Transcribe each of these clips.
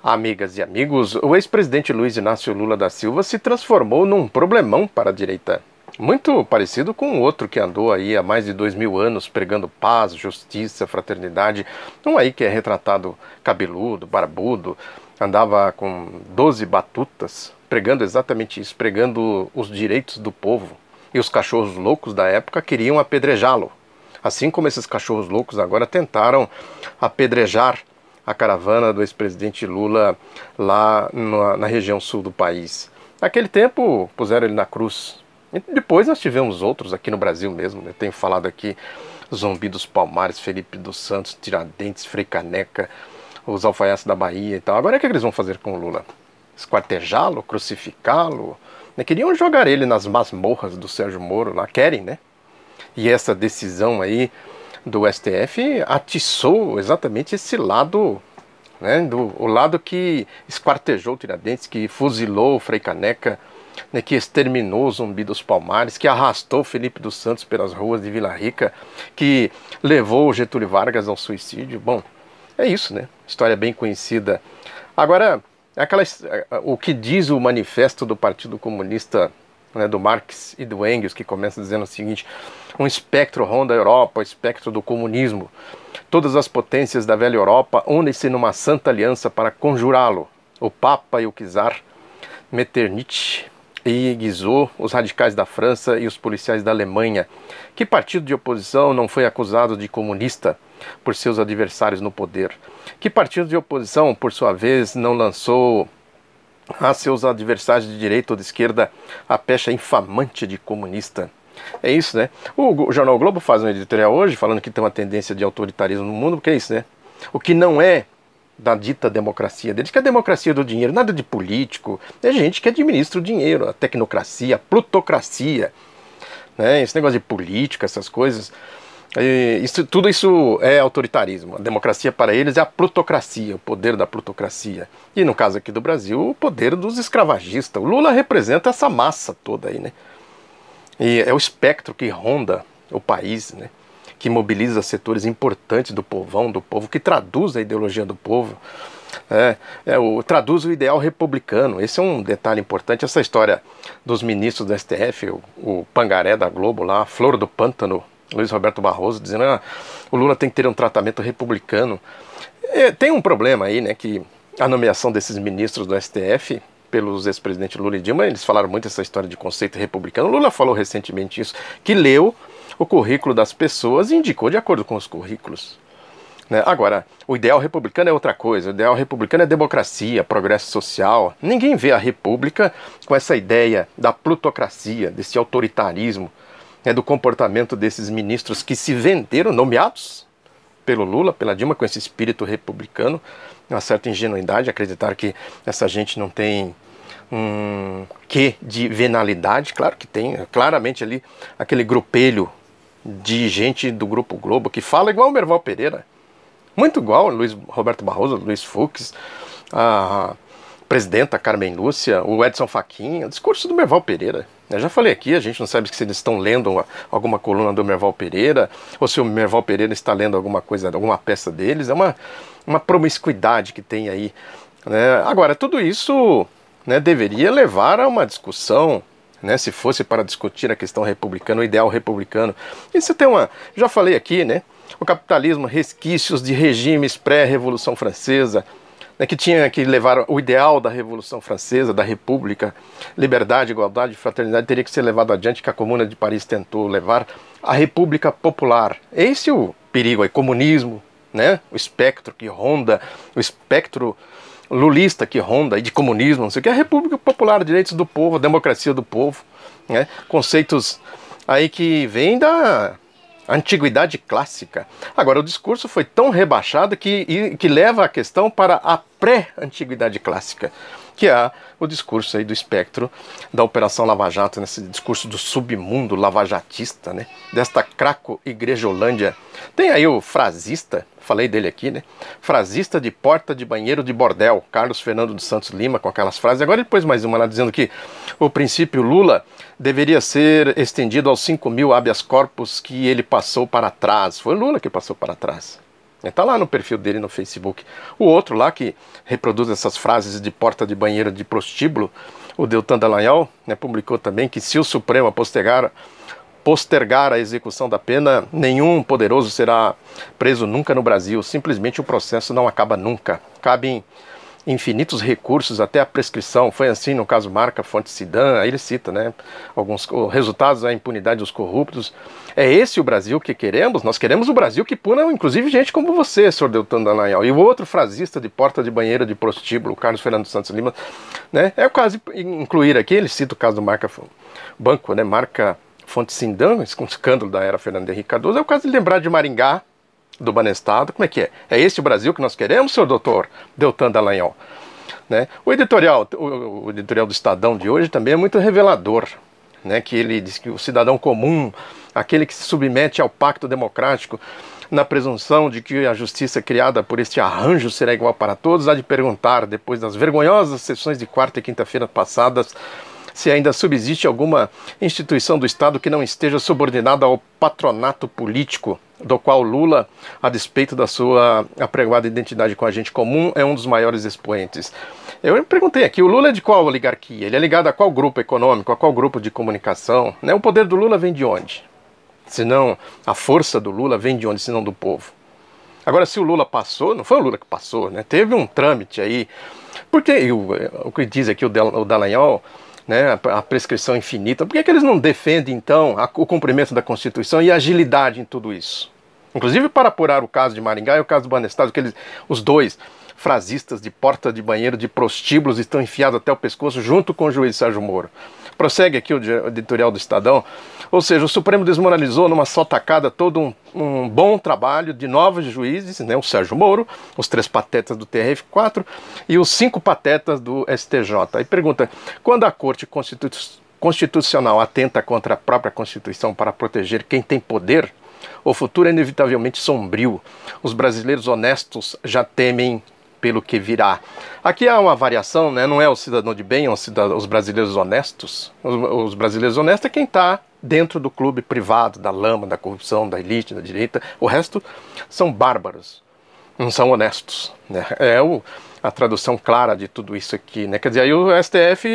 Amigas e amigos, o ex-presidente Luiz Inácio Lula da Silva se transformou num problemão para a direita. Muito parecido com o outro que andou aí há mais de 2000 anos pregando paz, justiça, fraternidade. Um aí que é retratado cabeludo, barbudo, andava com 12 batutas, pregando exatamente isso, pregando os direitos do povo. E os cachorros loucos da época queriam apedrejá-lo. Assim como esses cachorros loucos agora tentaram apedrejar a caravana do ex-presidente Lula lá na região sul do país. Naquele tempo puseram ele na cruz. E depois nós tivemos outros aqui no Brasil mesmo. Eu tenho falado aqui Zumbi dos Palmares, Felipe dos Santos, Tiradentes, Frei Caneca, os alfaiates da Bahia e tal. Agora o que eles vão fazer com o Lula? Esquartejá-lo? Crucificá-lo? Queriam jogar ele nas masmorras do Sérgio Moro lá, querem, né? E essa decisão aí do STF atiçou exatamente esse lado, né, o lado que esquartejou Tiradentes, que fuzilou o Frei Caneca, né, que exterminou o Zumbi dos Palmares, que arrastou Felipe dos Santos pelas ruas de Vila Rica, que levou o Getúlio Vargas ao suicídio. Bom, é isso, né? História bem conhecida. Agora, o que diz o manifesto do Partido Comunista, né, do Marx e do Engels, que começa dizendo o seguinte: um espectro ronda a Europa, o espectro do comunismo. Todas as potências da velha Europa unem-se numa santa aliança para conjurá-lo. O Papa e o Czar, Metternich e Guizot, os radicais da França e os policiais da Alemanha. Que partido de oposição não foi acusado de comunista por seus adversários no poder? Que partido de oposição, por sua vez, não lançou a seus adversários de direita ou de esquerda a pecha infamante de comunista? É isso, né? O Jornal Globo faz um editorial hoje falando que tem uma tendência de autoritarismo no mundo, porque é isso, né? O que não é da dita democracia deles, que é a democracia do dinheiro, nada de político, é gente que administra o dinheiro, a tecnocracia, a plutocracia, né? Esse negócio de política, essas coisas, tudo isso é autoritarismo. A democracia para eles é a plutocracia, o poder da plutocracia. E no caso aqui do Brasil, o poder dos escravagistas. O Lula representa essa massa toda aí, né? E é o espectro que ronda o país, né? Que mobiliza setores importantes do povão, do povo, que traduz a ideologia do povo, traduz o ideal republicano. Esse é um detalhe importante. Essa história dos ministros do STF, o pangaré da Globo lá, a Flor do Pântano, Luiz Roberto Barroso, dizendo que o Lula tem que ter um tratamento republicano. Tem um problema aí, né, que a nomeação desses ministros do STF pelos ex-presidentes Lula e Dilma, eles falaram muito essa história de conceito republicano. O Lula falou recentemente isso, que leu o currículo das pessoas e indicou de acordo com os currículos, né? Agora, o ideal republicano é outra coisa. O ideal republicano é democracia, progresso social. Ninguém vê a república com essa ideia da plutocracia, desse autoritarismo, né, do comportamento desses ministros que se venderam, nomeados pelo Lula, pela Dilma, com esse espírito republicano. Uma certa ingenuidade, acreditar que essa gente não tem um quê de venalidade. Claro que tem, claramente ali aquele grupelho de gente do Grupo Globo que fala igual o Merval Pereira, muito igual o Luiz Roberto Barroso, Luiz Fux, a presidenta Carmen Lúcia, o Edson Fachin, o discurso do Merval Pereira. Eu já falei aqui, a gente não sabe se eles estão lendo alguma coluna do Merval Pereira, ou se o Merval Pereira está lendo alguma coisa, alguma peça deles. É uma promiscuidade que tem aí, né? Agora, tudo isso, né, deveria levar a uma discussão, né, se fosse para discutir a questão republicana, o ideal republicano. Isso tem já falei aqui, né, o capitalismo, resquícios de regimes pré-Revolução Francesa, né, que tinha que levar o ideal da Revolução Francesa, da República, liberdade, igualdade, fraternidade, teria que ser levado adiante, que a Comuna de Paris tentou levar a República Popular. Esse é o perigo aí, comunismo, né, o espectro que ronda, o espectro lulista que ronda aí de comunismo, não sei o que, a República Popular, direitos do povo, a democracia do povo, né, conceitos aí que vêm da antiguidade clássica. Agora, o discurso foi tão rebaixado que leva a questão para a pré-antiguidade clássica, que é o discurso aí do espectro da Operação Lava Jato, nesse discurso do submundo lavajatista, né, desta craco-igrejolândia. Tem aí o frasista, falei dele aqui, né, frasista de porta de banheiro de bordel, Carlos Fernando dos Santos Lima, com aquelas frases. Agora depois mais uma lá dizendo que o princípio Lula deveria ser estendido aos 5.000 habeas corpus que ele passou para trás. Foi Lula que passou para trás. Está lá no perfil dele no Facebook. O outro lá que reproduz essas frases de porta de banheiro de prostíbulo, o Deltan Dallagnol, né, publicou também que se o Supremo postergar a execução da pena, nenhum poderoso será preso nunca no Brasil. Simplesmente o processo não acaba nunca. Cabem infinitos recursos até a prescrição. Foi assim no caso Marca, Fonte Cidan. Aí ele cita, né, alguns resultados da impunidade dos corruptos. É esse o Brasil que queremos? Nós queremos o Brasil que puna, inclusive, gente como você, senhor Deltan Dallagnol. E o outro frasista de porta de banheiro de prostíbulo, Carlos Fernando Santos Lima, né, é o caso de incluir aqui, ele cita o caso do Marca Banco, né, Marca Fonte Cidan, esse escândalo da era Fernando Henrique Cardoso. É o caso de lembrar de Maringá, do Banestado. Como é que é? É esse o Brasil que nós queremos, senhor doutor Deltan Dallagnol? Né? O editorial do Estadão de hoje também é muito revelador, né? Que ele diz que o cidadão comum, aquele que se submete ao pacto democrático, na presunção de que a justiça criada por este arranjo será igual para todos, há de perguntar, depois das vergonhosas sessões de quarta e quinta-feira passadas, se ainda subsiste alguma instituição do Estado que não esteja subordinada ao patronato político, do qual Lula, a despeito da sua apregoada identidade com a gente comum, é um dos maiores expoentes. Eu perguntei aqui, o Lula é de qual oligarquia? Ele é ligado a qual grupo econômico, a qual grupo de comunicação? Né? O poder do Lula vem de onde? Senão, a força do Lula vem de onde, senão do povo? Agora, se o Lula passou, não foi o Lula que passou, né? Teve um trâmite aí. Porque o que diz aqui o Dallagnol, né, a prescrição infinita, por que eles não defendem, então, o cumprimento da Constituição e a agilidade em tudo isso? Inclusive para apurar o caso de Maringá e o caso do Banestado, que os dois frasistas de porta de banheiro de prostíbulos estão enfiados até o pescoço junto com o juiz Sérgio Moro. Prossegue aqui o editorial do Estadão. Ou seja, o Supremo desmoralizou numa só tacada todo um bom trabalho de novos juízes, né, o Sérgio Moro, os 3 patetas do TRF4 e os 5 patetas do STJ. Aí pergunta, quando a Corte Constitucional atenta contra a própria Constituição para proteger quem tem poder, o futuro é inevitavelmente sombrio. Os brasileiros honestos já temem pelo que virá. Aqui há uma variação, né? Não é o cidadão de bem, é os brasileiros honestos. Os brasileiros honestos é quem está dentro do clube privado, da lama, da corrupção, da elite, da direita. O resto são bárbaros, não são honestos, né? É a tradução clara de tudo isso aqui, né? Quer dizer, aí o STF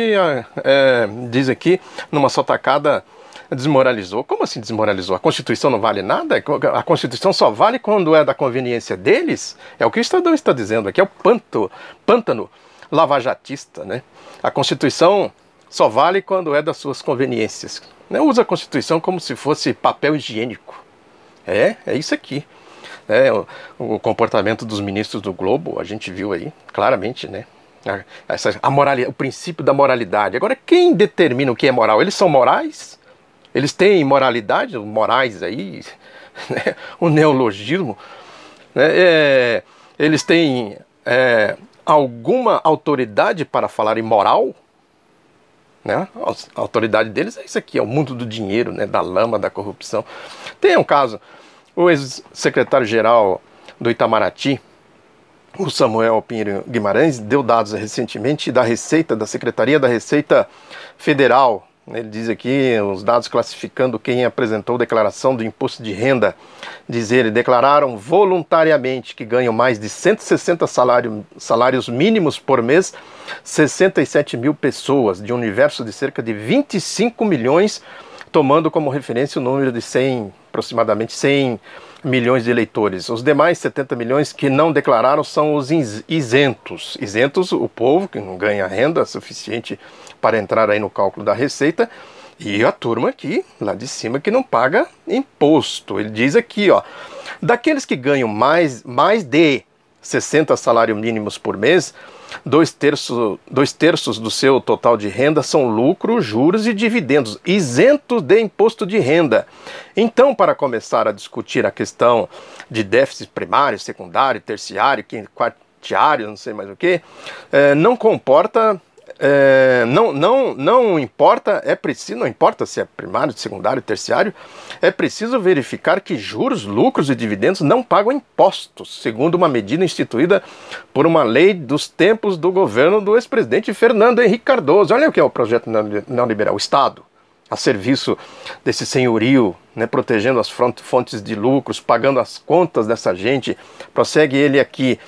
diz aqui, numa só tacada, desmoralizou. Como assim desmoralizou? A Constituição não vale nada? A Constituição só vale quando é da conveniência deles? É o que o Estadão está dizendo aqui, é o pântano lavajatista, né? A Constituição só vale quando é das suas conveniências. Não usa a Constituição como se fosse papel higiênico. É isso aqui. O comportamento dos ministros do Globo, a gente viu aí claramente, né? O princípio da moralidade. Agora, quem determina o que é moral? Eles são morais? Eles têm moralidade, morais aí, né? O neologismo, né? Eles têm alguma autoridade para falar em moral? Né? A autoridade deles é isso aqui, é o mundo do dinheiro, né? Da lama, da corrupção. Tem um caso, o ex-secretário-geral do Itamaraty, o Samuel Pinheiro Guimarães, deu dados recentemente da Secretaria da Receita Federal. Ele diz aqui os dados classificando quem apresentou declaração do imposto de renda. Diz ele, declararam voluntariamente que ganham mais de 160 salários mínimos por mês, 67 mil pessoas, de um universo de cerca de 25 milhões, tomando como referência o número de aproximadamente 100 milhões de eleitores. Os demais 70 milhões que não declararam são os isentos. Isentos, o povo que não ganha renda suficiente para entrar aí no cálculo da receita, e a turma aqui, lá de cima, que não paga imposto. Ele diz aqui, ó, daqueles que ganham mais de 60 salários mínimos por mês, dois terços do seu total de renda são lucro, juros e dividendos, isentos de imposto de renda. Então, para começar a discutir a questão de déficit primário, secundário, terciário, quartiário, não sei mais o que, não importa, não importa se é primário, secundário, terciário, é preciso verificar que juros, lucros e dividendos não pagam impostos, segundo uma medida instituída por uma lei dos tempos do governo do ex-presidente Fernando Henrique Cardoso. Olha o que é o projeto neoliberal, o Estado. a serviço desse senhorio, né, protegendo as fontes de lucros, pagando as contas dessa gente. Prossegue ele aqui.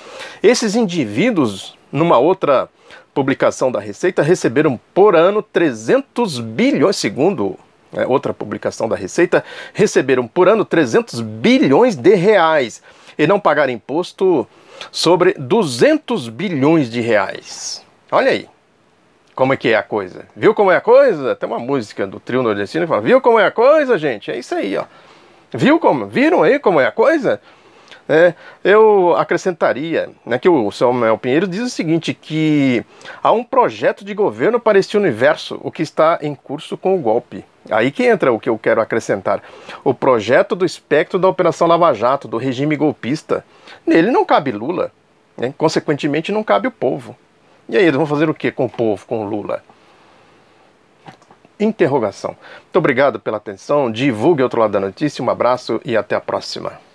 Esses indivíduos, numa outra publicação da Receita, receberam por ano 300 bilhões, segundo outra publicação da Receita, receberam por ano 300 bilhões de reais e não pagaram imposto sobre 200 bilhões de reais. Olha aí. Como é que é a coisa? Viu como é a coisa? Tem uma música do trio nordestino que fala, viu como é a coisa, gente? É isso aí, ó. Viram aí como é a coisa? Eu acrescentaria, né, que o Samuel Pinheiro diz o seguinte, que há um projeto de governo para este universo, o que está em curso com o golpe. Aí que entra o que eu quero acrescentar. O projeto do espectro da Operação Lava Jato, do regime golpista. Nele não cabe Lula, né? Consequentemente não cabe o povo. E aí, eles vão fazer o que com o povo, com o Lula? Interrogação. Muito obrigado pela atenção, divulgue Outro Lado da Notícia, um abraço e até a próxima.